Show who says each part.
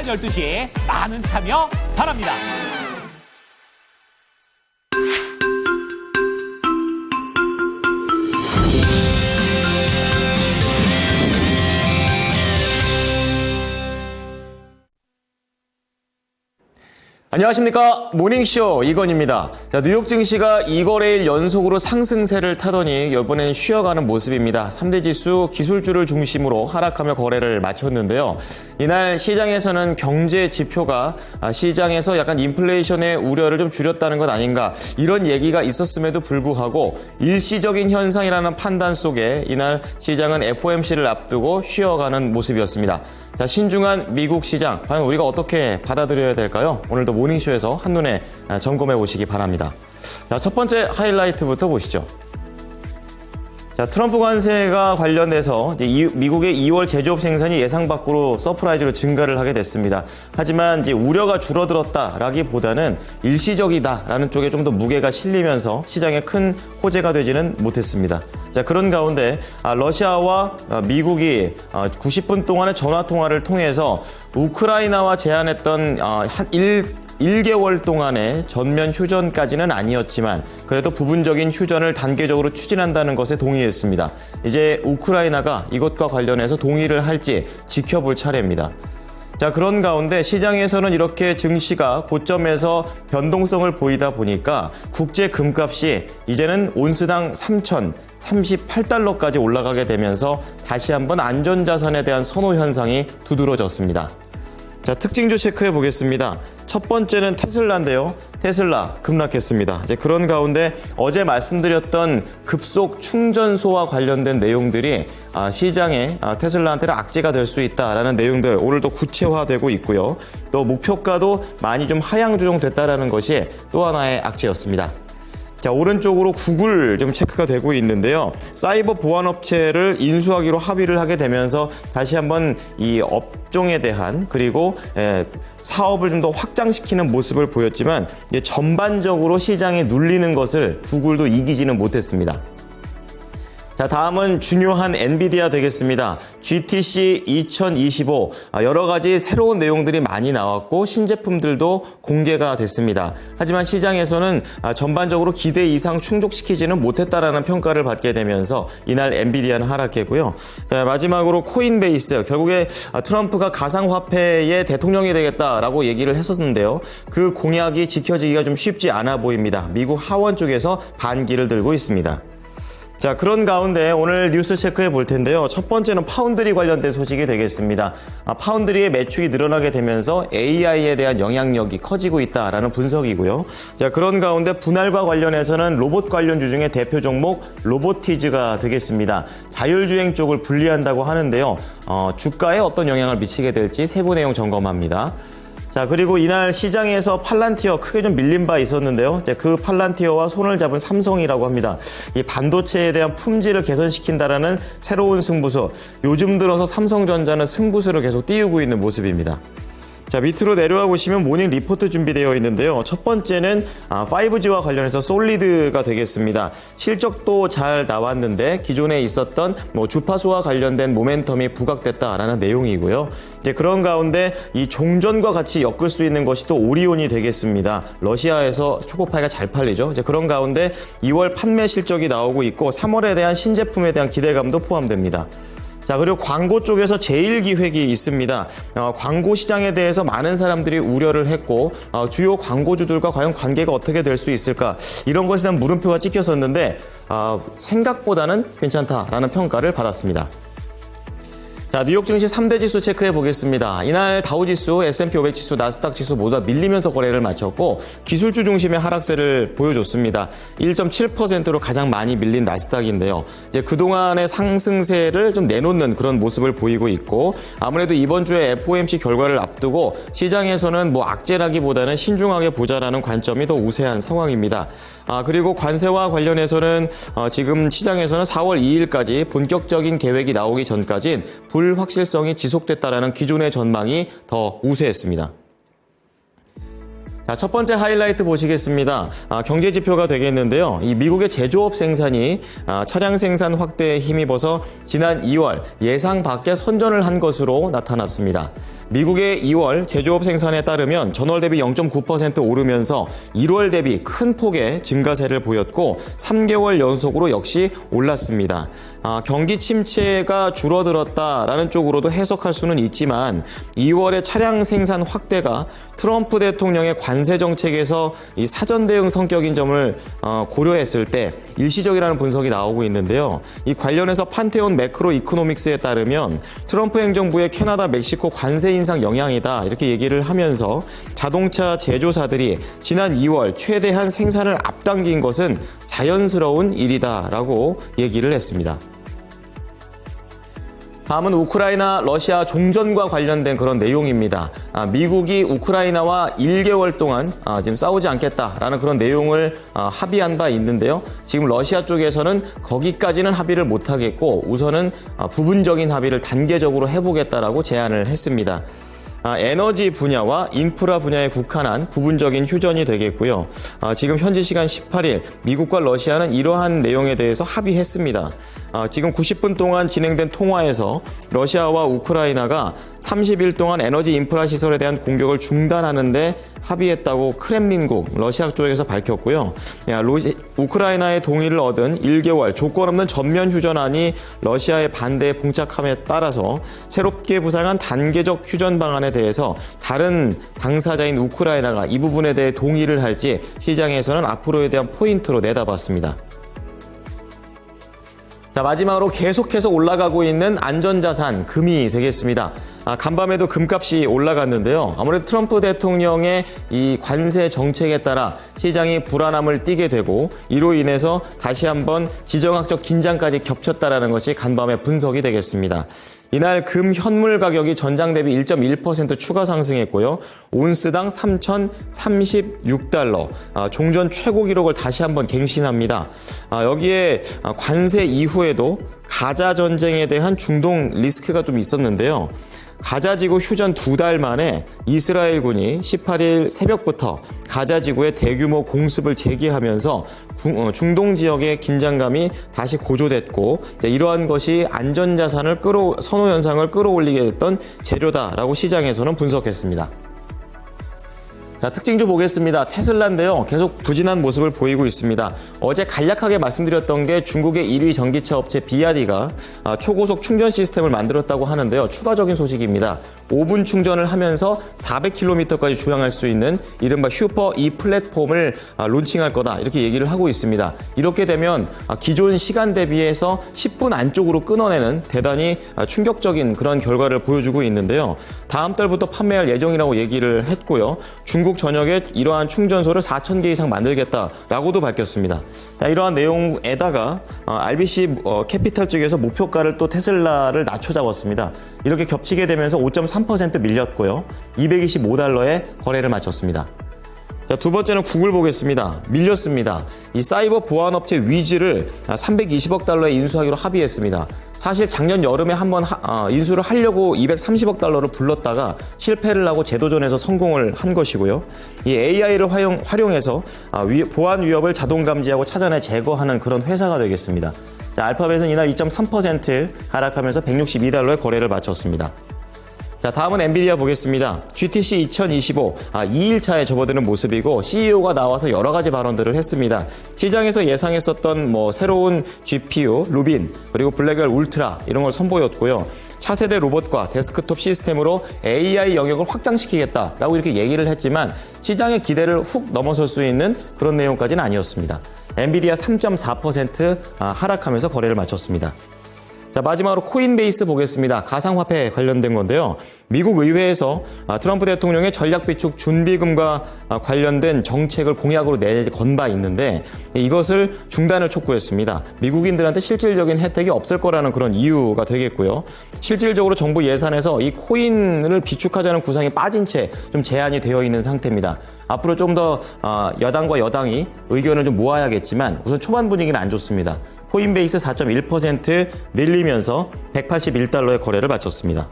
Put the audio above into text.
Speaker 1: 12시 많은 참여 바랍니다.
Speaker 2: 안녕하십니까. 모닝쇼 이건입니다. 자, 뉴욕 증시가 2거래일 연속으로 상승세를 타더니 이번엔 쉬어가는 모습입니다. 3대 지수 기술주를 중심으로 하락하며 거래를 마쳤는데요. 이날 시장에서는 경제 지표가 시장에서 약간 인플레이션의 우려를 좀 줄였다는 것 아닌가 이런 얘기가 있었음에도 불구하고 일시적인 현상이라는 판단 속에 이날 시장은 FOMC를 앞두고 쉬어가는 모습이었습니다. 자, 신중한 미국 시장, 과연 우리가 어떻게 받아들여야 될까요? 오늘도 모닝쇼에서 한눈에 점검해 보시기 바랍니다. 자, 첫 번째 하이라이트부터 보시죠. 자, 트럼프 관세가 관련돼서 이제 미국의 2월 제조업 생산이 예상 밖으로 서프라이즈로 증가를 하게 됐습니다. 하지만 이제 우려가 줄어들었다라기보다는 일시적이다라는 쪽에 좀 더 무게가 실리면서 시장에 큰 호재가 되지는 못했습니다. 자, 그런 가운데 러시아와 미국이 90분 동안의 전화 통화를 통해서 우크라이나와 제안했던 1개월 동안의 전면 휴전까지는 아니었지만 그래도 부분적인 휴전을 단계적으로 추진한다는 것에 동의했습니다. 이제 우크라이나가 이것과 관련해서 동의를 할지 지켜볼 차례입니다. 자, 그런 가운데 시장에서는 이렇게 증시가 고점에서 변동성을 보이다 보니까 국제 금값이 이제는 온스당 3,038달러까지 올라가게 되면서 다시 한번 안전자산에 대한 선호 현상이 두드러졌습니다. 자, 특징주 체크해 보겠습니다. 첫 번째는 테슬라인데요. 테슬라 급락했습니다. 이제 그런 가운데 어제 말씀드렸던 급속 충전소와 관련된 내용들이 시장에 테슬라한테는 악재가 될 수 있다라는 내용들 오늘도 구체화되고 있고요. 또 목표가도 많이 좀 하향 조정됐다라는 것이 또 하나의 악재였습니다. 자, 오른쪽으로 구글 좀 체크가 되고 있는데요. 사이버 보안업체를 인수하기로 합의를 하게 되면서 다시 한번 이 업종에 대한 그리고 사업을 좀 더 확장시키는 모습을 보였지만 전반적으로 시장에 눌리는 것을 구글도 이기지는 못했습니다. 자, 다음은 중요한 엔비디아 되겠습니다. GTC 2025 여러 가지 새로운 내용들이 많이 나왔고 신제품들도 공개가 됐습니다. 하지만 시장에서는 전반적으로 기대 이상 충족시키지는 못했다라는 평가를 받게 되면서 이날 엔비디아는 하락했고요. 자, 마지막으로 코인베이스 결국에 트럼프가 가상화폐의 대통령이 되겠다라고 얘기를 했었는데요. 그 공약이 지켜지기가 좀 쉽지 않아 보입니다. 미국 하원 쪽에서 반기를 들고 있습니다. 자, 그런 가운데 오늘 뉴스 체크해 볼 텐데요. 첫 번째는 파운드리 관련된 소식이 되겠습니다. 파운드리의 매출이 늘어나게 되면서 AI에 대한 영향력이 커지고 있다라는 분석이고요. 자, 그런 가운데 분할과 관련해서는 로봇 관련주 중에 대표 종목 로보티즈가 되겠습니다. 자율주행 쪽을 분리한다고 하는데요. 주가에 어떤 영향을 미치게 될지 세부 내용 점검합니다. 자, 그리고 이날 시장에서 팔란티어 크게 좀 밀린 바 있었는데요. 그 팔란티어와 손을 잡은 삼성이라고 합니다. 이 반도체에 대한 품질을 개선시킨다라는 새로운 승부수. 요즘 들어서 삼성전자는 승부수를 계속 띄우고 있는 모습입니다. 자, 밑으로 내려와 보시면 모닝 리포트 준비되어 있는데요. 첫 번째는 5G와 관련해서 솔리드가 되겠습니다. 실적도 잘 나왔는데 기존에 있었던 주파수와 관련된 모멘텀이 부각됐다라는 내용이고요. 이제 그런 가운데 이 종전과 같이 엮을 수 있는 것이 또 오리온이 되겠습니다. 러시아에서 초코파이가 잘 팔리죠. 이제 그런 가운데 2월 판매 실적이 나오고 있고 3월에 대한 신제품에 대한 기대감도 포함됩니다. 자, 그리고 광고 쪽에서 제일기획이 있습니다. 광고 시장에 대해서 많은 사람들이 우려를 했고 주요 광고주들과 과연 관계가 어떻게 될 수 있을까 이런 것에 대한 물음표가 찍혔었는데 생각보다는 괜찮다라는 평가를 받았습니다. 자, 뉴욕 증시 3대 지수 체크해 보겠습니다. 이날 다우지수, S&P 500 지수, 나스닥 지수 모두 다 밀리면서 거래를 마쳤고 기술주 중심의 하락세를 보여줬습니다. 1.7%로 가장 많이 밀린 나스닥인데요. 이제 그동안의 상승세를 좀 내놓는 그런 모습을 보이고 있고 아무래도 이번 주에 FOMC 결과를 앞두고 시장에서는 악재라기보다는 신중하게 보자라는 관점이 더 우세한 상황입니다. 그리고 관세와 관련해서는 지금 시장에서는 4월 2일까지 본격적인 계획이 나오기 전까진 불확실성이 지속됐다라는 기존의 전망이 더 우세했습니다. 자, 첫 번째 하이라이트 보시겠습니다. 경제 지표가 되겠는데요. 이 미국의 제조업 생산이 차량 생산 확대에 힘입어서 지난 2월 예상 밖의 선전을 한 것으로 나타났습니다. 미국의 2월 제조업 생산에 따르면 전월 대비 0.9% 오르면서 1월 대비 큰 폭의 증가세를 보였고 3개월 연속으로 역시 올랐습니다. 경기 침체가 줄어들었다라는 쪽으로도 해석할 수는 있지만 2월의 차량 생산 확대가 트럼프 대통령의 관세 정책에서 이 사전 대응 성격인 점을 고려했을 때 일시적이라는 분석이 나오고 있는데요. 이 관련해서 판테온 매크로 이코노믹스에 따르면 트럼프 행정부의 캐나다, 멕시코 관세 인상 영향이다 이렇게 얘기를 하면서 자동차 제조사들이 지난 2월 최대한 생산을 앞당긴 것은 자연스러운 일이다라고 얘기를 했습니다. 다음은 우크라이나, 러시아 종전과 관련된 그런 내용입니다. 미국이 우크라이나와 1개월 동안 지금 싸우지 않겠다라는 그런 내용을 합의한 바 있는데요. 지금 러시아 쪽에서는 거기까지는 합의를 못하겠고 우선은 부분적인 합의를 단계적으로 해보겠다라고 제안을 했습니다. 에너지 분야와 인프라 분야에 국한한 부분적인 휴전이 되겠고요. 지금 현지 시간 18일 미국과 러시아는 이러한 내용에 대해서 합의했습니다. 지금 90분 동안 진행된 통화에서 러시아와 우크라이나가 30일 동안 에너지 인프라 시설에 대한 공격을 중단하는데 합의했다고 크렘린국 러시아 쪽에서 밝혔고요. 우크라이나의 동의를 얻은 1개월 조건 없는 전면 휴전안이 러시아의 반대에 봉착함에 따라서 새롭게 부상한 단계적 휴전 방안에 대해서 다른 당사자인 우크라이나가 이 부분에 대해 동의를 할지 시장에서는 앞으로에 대한 포인트로 내다봤습니다. 자, 마지막으로 계속해서 올라가고 있는 안전자산, 금이 되겠습니다. 간밤에도 금값이 올라갔는데요. 아무래도 트럼프 대통령의 이 관세 정책에 따라 시장이 불안함을 띠게 되고 이로 인해서 다시 한번 지정학적 긴장까지 겹쳤다라는 것이 간밤의 분석이 되겠습니다. 이날 금 현물 가격이 전장 대비 1.1% 추가 상승했고요. 온스당 3,036달러, 종전 최고 기록을 다시 한번 갱신합니다. 여기에 관세 이후에도 가자 전쟁에 대한 중동 리스크가 좀 있었는데요. 가자지구 휴전 2달 만에 이스라엘군이 18일 새벽부터 가자지구에 대규모 공습을 재개하면서 중동 지역의 긴장감이 다시 고조됐고 이러한 것이 안전자산을 선호 현상을 끌어올리게 됐던 재료다라고 시장에서는 분석했습니다. 자, 특징주 보겠습니다. 테슬라인데요. 계속 부진한 모습을 보이고 있습니다. 어제 간략하게 말씀드렸던 게 중국의 1위 전기차 업체 비아디가 초고속 충전 시스템을 만들었다고 하는데요. 추가적인 소식입니다. 5분 충전을 하면서 400km까지 주행할 수 있는 이른바 슈퍼 E 플랫폼을 론칭할 거다 이렇게 얘기를 하고 있습니다. 이렇게 되면 기존 시간 대비해서 10분 안쪽으로 끊어내는 대단히 충격적인 그런 결과를 보여주고 있는데요. 다음 달부터 판매할 예정이라고 얘기를 했고요. 중국 전역에 이러한 충전소를 4,000개 이상 만들겠다라고도 밝혔습니다. 자, 이러한 내용에다가 RBC 캐피탈 측에서 목표가를 또 테슬라를 낮춰 잡았습니다. 이렇게 겹치게 되면서 5.3% 밀렸고요. 225달러에 거래를 마쳤습니다. 자, 두 번째는 구글 보겠습니다. 밀렸습니다. 이 사이버 보안업체 위즈를 320억 달러에 인수하기로 합의했습니다. 사실 작년 여름에 한번 인수를 하려고 230억 달러를 불렀다가 실패를 하고 재도전해서 성공을 한 것이고요. 이 AI를 활용해서 보안 위협을 자동 감지하고 찾아내 제거하는 그런 회사가 되겠습니다. 자, 알파벳은 이날 2.3% 하락하면서 162달러에 거래를 마쳤습니다. 자, 다음은 엔비디아 보겠습니다. GTC 2025 2일차에 접어드는 모습이고 CEO가 나와서 여러 가지 발언들을 했습니다. 시장에서 예상했었던 새로운 GPU, 루빈, 그리고 블랙웰 울트라 이런 걸 선보였고요. 차세대 로봇과 데스크톱 시스템으로 AI 영역을 확장시키겠다라고 이렇게 얘기를 했지만 시장의 기대를 훅 넘어설 수 있는 그런 내용까지는 아니었습니다. 엔비디아 3.4% 하락하면서 거래를 마쳤습니다. 자, 마지막으로 코인베이스 보겠습니다. 가상화폐 관련된 건데요. 미국 의회에서 트럼프 대통령의 전략 비축 준비금과 관련된 정책을 공약으로 내건 바 있는데 이것을 중단을 촉구했습니다. 미국인들한테 실질적인 혜택이 없을 거라는 그런 이유가 되겠고요. 실질적으로 정부 예산에서 이 코인을 비축하자는 구상이 빠진 채 좀 제한이 되어 있는 상태입니다. 앞으로 좀 더 여당과 여당이 의견을 좀 모아야겠지만 우선 초반 분위기는 안 좋습니다. 코인베이스 4.1% 밀리면서 181달러의 거래를 마쳤습니다.